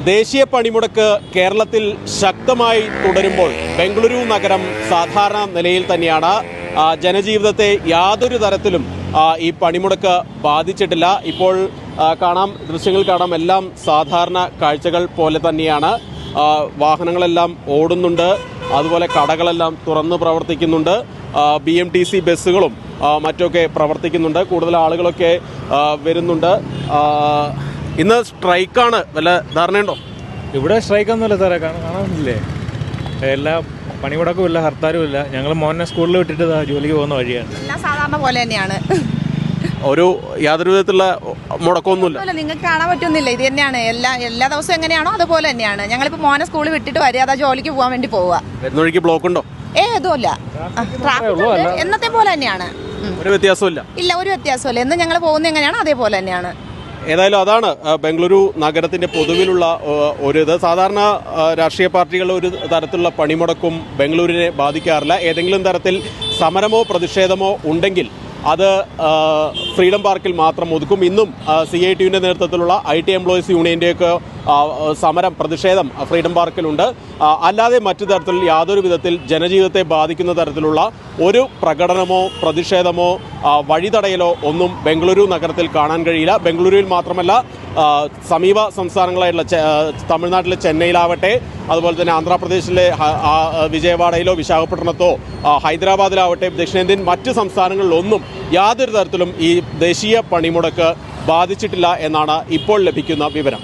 ദേശീയ പണിമുടക്ക് കേരളത്തിൽ ശക്തമായി തുടരുമ്പോൾ ബംഗളൂരു നഗരം സാധാരണ നിലയിൽ തന്നെയാണ്. ജനജീവിതത്തെ യാതൊരു തരത്തിലും ഈ പണിമുടക്ക് ബാധിച്ചിട്ടില്ല. ഇപ്പോൾ ദൃശ്യങ്ങൾ കാണാം, എല്ലാം സാധാരണ കാഴ്ചകൾ പോലെ തന്നെയാണ്. വാഹനങ്ങളെല്ലാം ഓടുന്നുണ്ട്, അതുപോലെ കടകളെല്ലാം തുറന്ന് പ്രവർത്തിക്കുന്നുണ്ട്. BMTC ബസ്സുകളും മറ്റൊക്കെ പ്രവർത്തിക്കുന്നുണ്ട്. കൂടുതൽ ആളുകളൊക്കെ വരുന്നുണ്ട്. ഇന്ന് സ്ട്രൈക്കാണ്, വല്ല ധാരണയുണ്ടോ? ഇവിടെ സ്ട്രൈക്കൊന്നുമില്ല സാറേ, കാണാനില്ലേ, എല്ലാ പണിമുടക്കും ഇല്ല, ഹർത്താലും ഇല്ല. ഞങ്ങൾ മോനെ സ്കൂളിൽ വിട്ടിട്ട് ജോലിക്ക് പോകുന്ന വഴിയാണ്. സാധാരണ പോലെ തന്നെയാണ്, ഒരു യാതൊരു വിധത്തിലുള്ള മുടക്കമൊന്നുമില്ല. നിങ്ങൾക്ക് കാണാൻ പറ്റുന്നില്ല. ഇത് തന്നെയാണ് എല്ലാ ദിവസവും എങ്ങനെയാണോ അതുപോലെ തന്നെയാണ്. ഞങ്ങളിപ്പോൾ മോനെ സ്കൂളിൽ വിട്ടിട്ട് വരിക, അതാ ജോലിക്ക് പോകാൻ വേണ്ടി പോവുക. വരുന്നവഴിക്ക് ബ്ലോക്ക് ഉണ്ടോ? ഏതുമില്ല, എന്നത്തെ പോലെ തന്നെയാണ്. ഒരു വ്യത്യാസമില്ല. ഇല്ല, ഒരു വ്യത്യാസമില്ല. എന്ന് ഞങ്ങൾ പോകുന്നത് എങ്ങനെയാണോ അതേപോലെ തന്നെയാണ്. ഏതായാലും അതാണ് ബംഗളൂരു നഗരത്തിൻ്റെ പൊതുവിലുള്ള ഇത്. സാധാരണ രാഷ്ട്രീയ പാർട്ടികളുടെ ഒരു തരത്തിലുള്ള പണിമുടക്കും ബംഗളൂരിനെ ബാധിക്കാറില്ല. ഏതെങ്കിലും തരത്തിൽ സമരമോ പ്രതിഷേധമോ ഉണ്ടെങ്കിൽ അത് ഫ്രീഡം പാർക്കിൽ മാത്രം ഒതുക്കും. ഇന്നും CITUവിൻ്റെ നേതൃത്വത്തിലുള്ള IT എംപ്ലോയീസ് യൂണിയൻ്റെയൊക്കെ പ്രതിഷേധം ഫ്രീഡം പാർക്കിലുണ്ട്. അല്ലാതെ മറ്റു തരത്തിൽ യാതൊരു വിധത്തിൽ ജനജീവിതത്തെ ബാധിക്കുന്ന തരത്തിലുള്ള ഒരു പ്രകടനമോ പ്രതിഷേധമോ വഴിതടയലോ ഒന്നും ബംഗളൂരു നഗരത്തിൽ കാണാൻ കഴിയില്ല. ബംഗളൂരുവിൽ മാത്രമല്ല, സമീപ സംസ്ഥാനങ്ങളായിട്ടുള്ള തമിഴ്നാട്ടിലെ ചെന്നൈയിലാവട്ടെ, അതുപോലെ തന്നെ ആന്ധ്രാപ്രദേശിലെ വിജയവാഡയിലോ വിശാഖപട്ടണത്തോ ഹൈദരാബാദിലാവട്ടെ, ദക്ഷിണേന്ത്യൻ മറ്റ് സംസ്ഥാനങ്ങളിലൊന്നും യാതൊരു തരത്തിലും ഈ ദേശീയ പണിമുടക്ക് ബാധിച്ചിട്ടില്ല എന്നാണ് ഇപ്പോൾ ലഭിക്കുന്ന വിവരം.